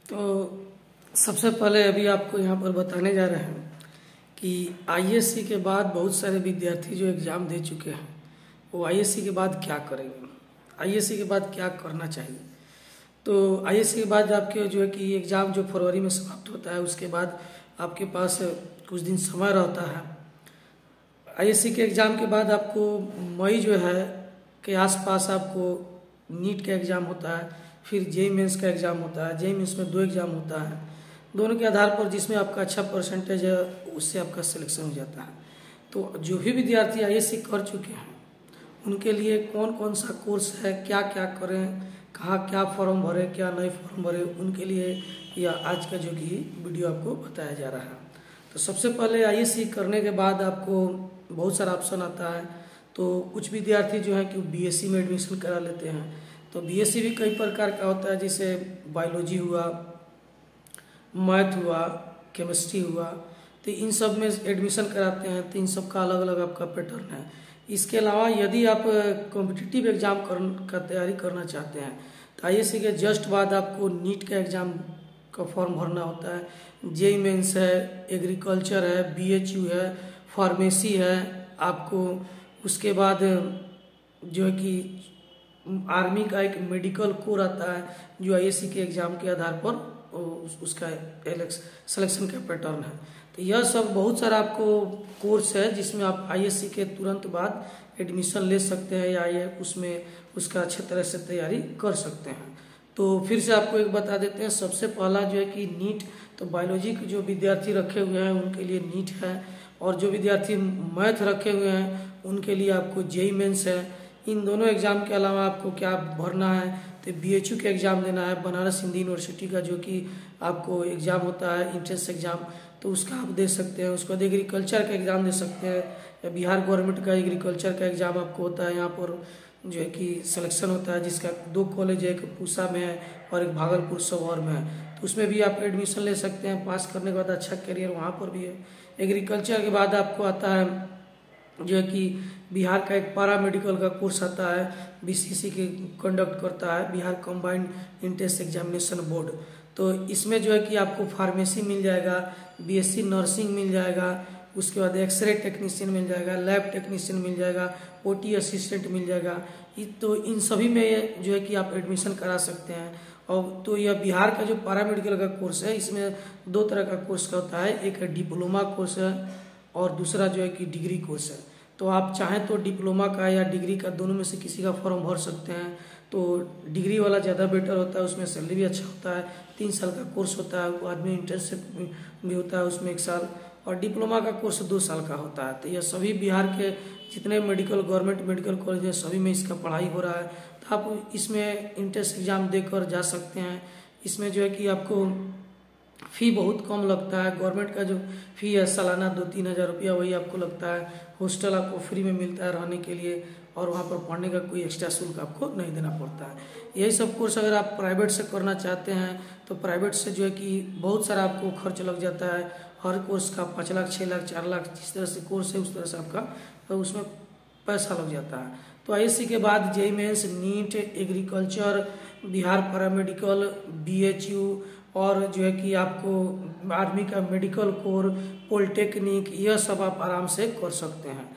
तो सबसे पहले अभी आपको यहाँ पर बताने जा रहे हैं कि आईएससी के बाद बहुत सारे विद्यार्थी जो एग्ज़ाम दे चुके हैं वो आईएससी के बाद क्या करेंगे, आईएससी के बाद क्या करना चाहिए। तो आईएससी के बाद आपके जो है कि एग्ज़ाम जो फरवरी में समाप्त होता है उसके बाद आपके पास कुछ दिन समय रहता है। आईएससी के एग्ज़ाम के बाद आपको मई जो है के आसपास आपको नीट का एग्ज़ाम होता है, फिर जेईई मेंस का एग्ज़ाम होता है। जेईई मेंस में 2 एग्ज़ाम होता है, दोनों के आधार पर जिसमें आपका अच्छा परसेंटेज है उससे आपका सिलेक्शन हो जाता है। तो जो भी विद्यार्थी आईएससी कर चुके हैं उनके लिए कौन कौन सा कोर्स है, क्या क्या करें, कहाँ क्या फॉर्म भरें, क्या नए फॉर्म भरें, उनके लिए यह आज का जो कि वीडियो आपको बताया जा रहा है। तो सबसे पहले आईएससी करने के बाद आपको बहुत सारा ऑप्शन आता है। तो कुछ विद्यार्थी जो है कि बीएससी में एडमिशन करा लेते हैं। तो बीएससी भी कई प्रकार का होता है, जैसे बायोलॉजी हुआ, मैथ हुआ, केमिस्ट्री हुआ। तो इन सब में एडमिशन कराते हैं। तो इन सब का अलग अलग आपका पैटर्न है। इसके अलावा यदि आप कॉम्पिटिटिव एग्ज़ाम का तैयारी करना चाहते हैं तो आईएससी के जस्ट बाद आपको नीट का एग्ज़ाम का फॉर्म भरना होता है। जेईई मेंस है, एग्रीकल्चर है, बीएचयू है, फार्मेसी है आपको। उसके बाद जो है कि आर्मी का एक मेडिकल कोर आता है जो आईएससी के एग्ज़ाम के आधार पर उसका सिलेक्शन का पैटर्न है। तो यह सब बहुत सारा आपको कोर्स है जिसमें आप आईएससी के तुरंत बाद एडमिशन ले सकते हैं या ये उसमें उसका अच्छे तरह से तैयारी कर सकते हैं। तो फिर से आपको एक बता देते हैं। सबसे पहला जो है कि नीट, तो बायोलॉजी के जो विद्यार्थी रखे हुए हैं उनके लिए नीट है, और जो विद्यार्थी मैथ रखे हुए हैं उनके लिए आपको जेईई मेंस है। इन दोनों एग्ज़ाम के अलावा आपको क्या भरना है, तो बीएचयू का एग्ज़ाम देना है, बनारस हिंदू यूनिवर्सिटी का जो कि आपको एग्ज़ाम होता है इंट्रेंस एग्ज़ाम, तो उसका आप दे सकते हैं। उसके बाद एग्रीकल्चर का एग्ज़ाम दे सकते हैं, या बिहार गवर्नमेंट का एग्रीकल्चर का एग्ज़ाम आपको होता है। यहाँ पर जो है कि सिलेक्शन होता है, जिसका 2 कॉलेज है, एक पूसा में है और एक भागलपुर सबौर में है। तो उसमें भी आप एडमिशन ले सकते हैं। पास करने के बाद अच्छा करियर वहाँ पर भी है। एग्रीकल्चर के बाद आपको आता है जो है कि बिहार का एक पैरा मेडिकल का कोर्स आता है, बीसीसी के कंडक्ट करता है, Bihar combined entrance examination board. तो इसमें जो है कि आपको फार्मेसी मिल जाएगा, बीएससी नर्सिंग मिल जाएगा, उसके बाद एक्सरे टेक्नीशियन मिल जाएगा, लैब टेक्नीशियन मिल जाएगा, ओटी असिस्टेंट मिल जाएगा। तो इन सभी में जो है कि आप एडमिशन करा सकते हैं। और तो यह बिहार का जो पैरा मेडिकल का कोर्स है इसमें 2 तरह का कोर्स का होता है, एक डिप्लोमा कोर्स है और दूसरा जो है कि डिग्री कोर्स है। तो आप चाहें तो डिप्लोमा का या डिग्री का दोनों में से किसी का फॉर्म भर सकते हैं। तो डिग्री वाला ज़्यादा बेटर होता है, उसमें सैलरी भी अच्छा होता है। 3 साल का कोर्स होता है, वो आदमी इंटर्नशिप भी होता है उसमें 1 साल, और डिप्लोमा का कोर्स 2 साल का होता है। तो यह सभी बिहार के जितने मेडिकल गवर्नमेंट मेडिकल कॉलेज हैं सभी में इसका पढ़ाई हो रहा है। तो आप इसमें इंट्रेंस एग्ज़ाम देकर जा सकते हैं। इसमें जो है कि आपको फ़ी बहुत कम लगता है। गवर्नमेंट का जो फ़ी है सालाना 2-3 हज़ार रुपया वही आपको लगता है। हॉस्टल आपको फ्री में मिलता है रहने के लिए, और वहाँ पर पढ़ने का कोई एक्स्ट्रा शुल्क आपको नहीं देना पड़ता है। यही सब कोर्स अगर आप प्राइवेट से करना चाहते हैं तो प्राइवेट से जो है कि बहुत सारा आपको खर्च लग जाता है। हर कोर्स का 5 लाख, 6 लाख, 4 लाख, जिस तरह से कोर्स है उस तरह से आपका तो उसमें पैसा लग जाता है। तो आईएससी के बाद JEE mains, NEET, agriculture, Bihar paramedical, BHU, और जो है कि आपको आर्मी का मेडिकल कोर, पॉलिटेक्निक, यह सब आप आराम से कर सकते हैं।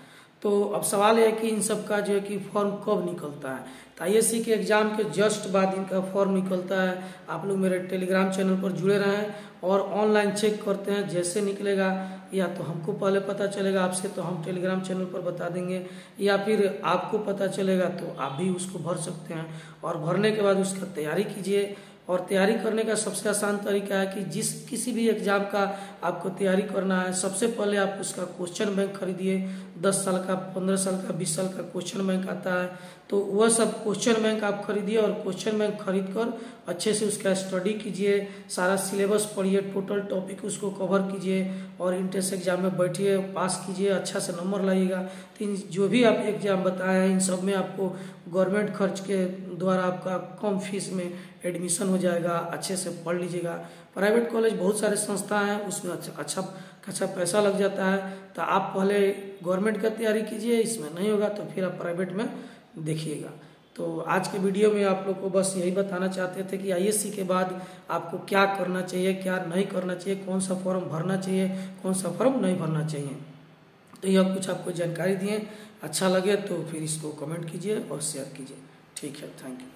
तो अब सवाल है कि इन सब का जो है कि फॉर्म कब निकलता है। तो आईएससी के एग्ज़ाम के जस्ट बाद इनका फॉर्म निकलता है। आप लोग मेरे टेलीग्राम चैनल पर जुड़े रहें और ऑनलाइन चेक करते हैं। जैसे निकलेगा या तो हमको पहले पता चलेगा आपसे, तो हम टेलीग्राम चैनल पर बता देंगे, या फिर आपको पता चलेगा तो आप भी उसको भर सकते हैं। और भरने के बाद उसका तैयारी कीजिए। और तैयारी करने का सबसे आसान तरीका है कि किसी भी एग्ज़ाम का आपको तैयारी करना है, सबसे पहले आप उसका क्वेश्चन बैंक खरीदिए। 10 साल का, 15 साल का, 20 साल का क्वेश्चन बैंक आता है। तो वह सब क्वेश्चन बैंक आप खरीदिए और क्वेश्चन बैंक खरीद कर अच्छे से उसका स्टडी कीजिए, सारा सिलेबस पढ़िए, टोटल टॉपिक उसको कवर कीजिए और इंट्रेंस एग्जाम में बैठिए, पास कीजिए, अच्छा से नंबर लाइएगा। तो जो भी आप एग्जाम बताए हैं इन सब में आपको गवर्नमेंट खर्च के द्वारा आपका कम फीस में एडमिशन हो जाएगा। अच्छे से पढ़ लीजिएगा। प्राइवेट कॉलेज बहुत सारे संस्था हैं, उसमें अच्छा पैसा लग जाता है। तो आप पहले गवर्नमेंट का तैयारी कीजिए, इसमें नहीं होगा तो फिर आप प्राइवेट में देखिएगा। तो आज के वीडियो में आप लोग को बस यही बताना चाहते थे कि आईएससी के बाद आपको क्या करना चाहिए, क्या नहीं करना चाहिए, कौन सा फॉर्म भरना चाहिए, कौन सा फॉर्म नहीं भरना चाहिए। तो यह कुछ आपको जानकारी दिए। अच्छा लगे तो फिर इसको कमेंट कीजिए और शेयर कीजिए। ठीक है, थैंक यू।